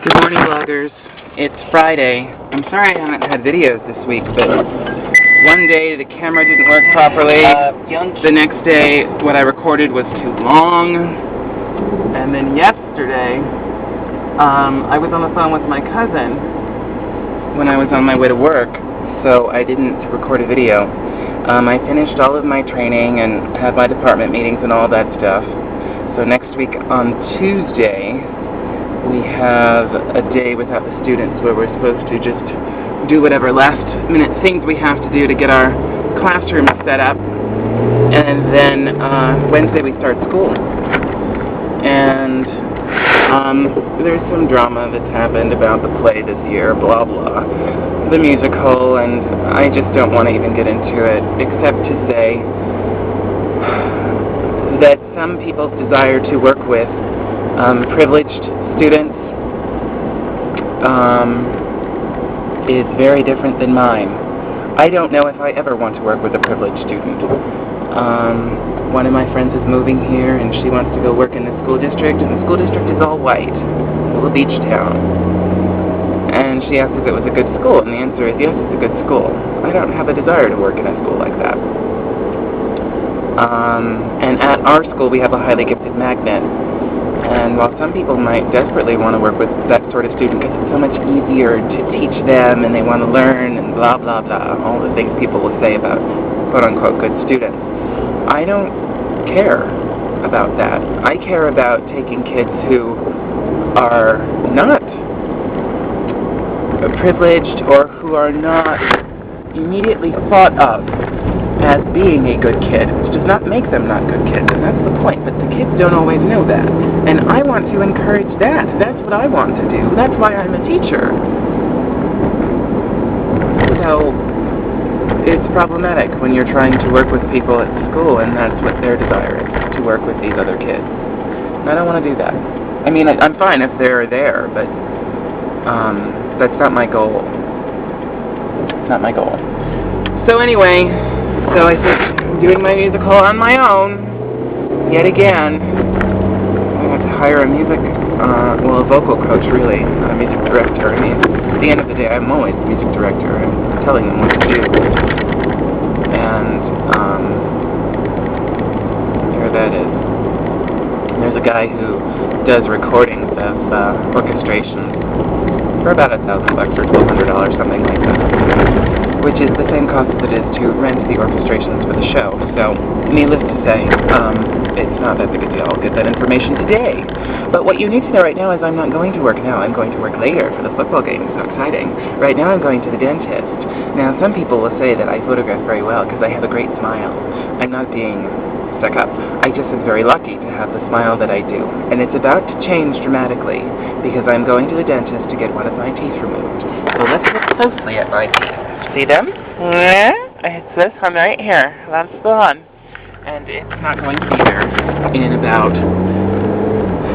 Good morning, vloggers. It's Friday. I'm sorry I haven't had videos this week, but one day the camera didn't work properly. The next day, what I recorded was too long. And then yesterday, I was on the phone with my cousin when I was on my way to work, so I didn't record a video. I finished all of my training and had my department meetings and all that stuff. So next week on Tuesday, we have a day without the students where we're supposed to just do whatever last-minute things we have to do to get our classroom set up. And then Wednesday we start school. And there's some drama that's happened about the play this year, blah blah, the musical, and I just don't want to even get into it, except to say that some people's desire to work with privileged students is very different than mine. I don't know if I ever want to work with a privileged student. One of my friends is moving here and she wants to go work in the school district, and the school district is all white, a little beach town. And she asked if it was a good school, and the answer is yes, it's a good school. I don't have a desire to work in a school like that. And at our school we have a highly gifted magnet. And while some people might desperately want to work with that sort of student because it's so much easier to teach them and they want to learn and blah, blah, blah, all the things people will say about quote-unquote good students, I don't care about that. I care about taking kids who are not privileged or who are not immediately thought of as being a good kid, which does not make them not good kids, and that's the point, but the kids don't always know that, and I want to encourage that. That's what I want to do. That's why I'm a teacher. So, it's problematic when you're trying to work with people at school, and that's what their desire is, to work with these other kids. And I don't want to do that. I mean, I'm fine if they're there, but that's not my goal. It's not my goal. So anyway, so I think I'm doing my musical on my own, yet again. I have to hire a a vocal coach really, a music director. I mean, at the end of the day, I'm always the music director. I'm telling them what to do. And, here that is. There's a guy who does recordings of orchestrations for about $1,000 or $1,200, something like that, which is the same cost as it is to rent the orchestrations for the show. So, needless to say, it's not that big a deal. I'll get that information today. But what you need to know right now is I'm not going to work now. I'm going to work later for the football game. It's so exciting. Right now I'm going to the dentist. Now, some people will say that I photograph very well because I have a great smile. I'm not being stuck up. I just am very lucky to have the smile that I do. And it's about to change dramatically because I'm going to the dentist to get one of my teeth removed. So let's look closely at my teeth. See them? Yeah? It's this one right here. That's the one. And it's not going to be there in about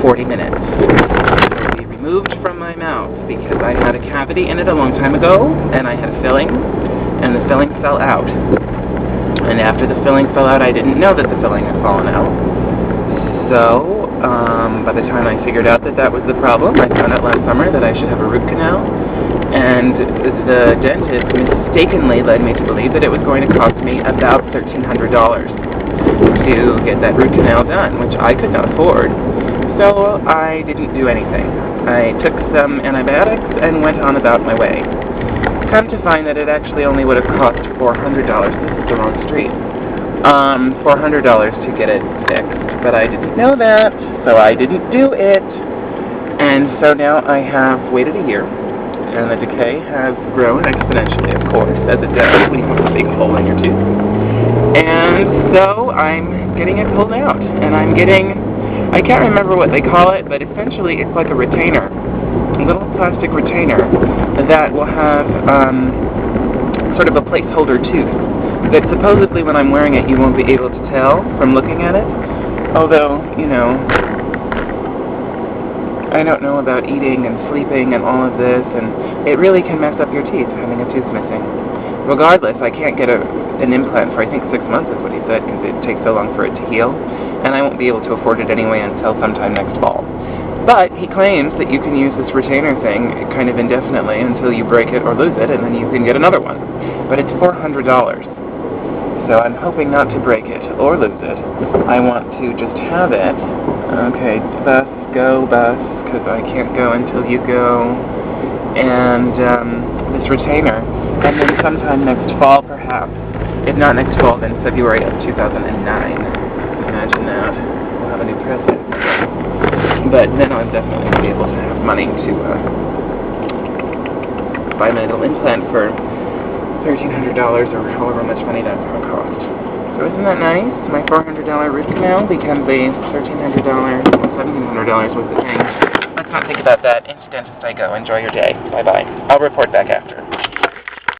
40 minutes. It will be removed from my mouth because I had a cavity in it a long time ago, and I had a filling, and the filling fell out. And after the filling fell out, I didn't know that the filling had fallen out. So, by the time I figured out that that was the problem, I found out last summer that I should have a root canal, and the dentist mistakenly led me to believe that it was going to cost me about $1,300 to get that root canal done, which I could not afford. So I didn't do anything. I took some antibiotics and went on about my way. Come to find that it actually only would have cost $400. This is the wrong street. $400 to get it fixed, but I didn't know that, so I didn't do it. And so now I have waited a year, and the decay has grown exponentially, of course, as it does when you have a big hole in your tooth. And so I'm getting it pulled out, and I'm getting, I can't remember what they call it, but essentially it's like a retainer, a little plastic retainer that will have sort of a placeholder tooth that supposedly when I'm wearing it you won't be able to tell from looking at it, although, you know, I don't know about eating and sleeping and all of this, and it really can mess up your teeth having a tooth missing. Regardless, I can't get an implant for I think 6 months is what he said, because it takes so long for it to heal, and I won't be able to afford it anyway until sometime next fall. But he claims that you can use this retainer thing kind of indefinitely until you break it or lose it, and then you can get another one. But it's $400. So I'm hoping not to break it or lose it. I want to just have it. Okay, bus, because I can't go until you go. And this retainer. And then sometime next fall, perhaps. If not next fall, then February of 2009. Imagine that. We'll have a new president. But then I'll definitely be able to have money to buy my little implant for $1,300 or however much money that's going to cost. So isn't that nice? My $400 root canal becomes a $1,300, $1,700 worth of change. Let's not think about that. Into dentist I go. Enjoy your day. Bye-bye. I'll report back after.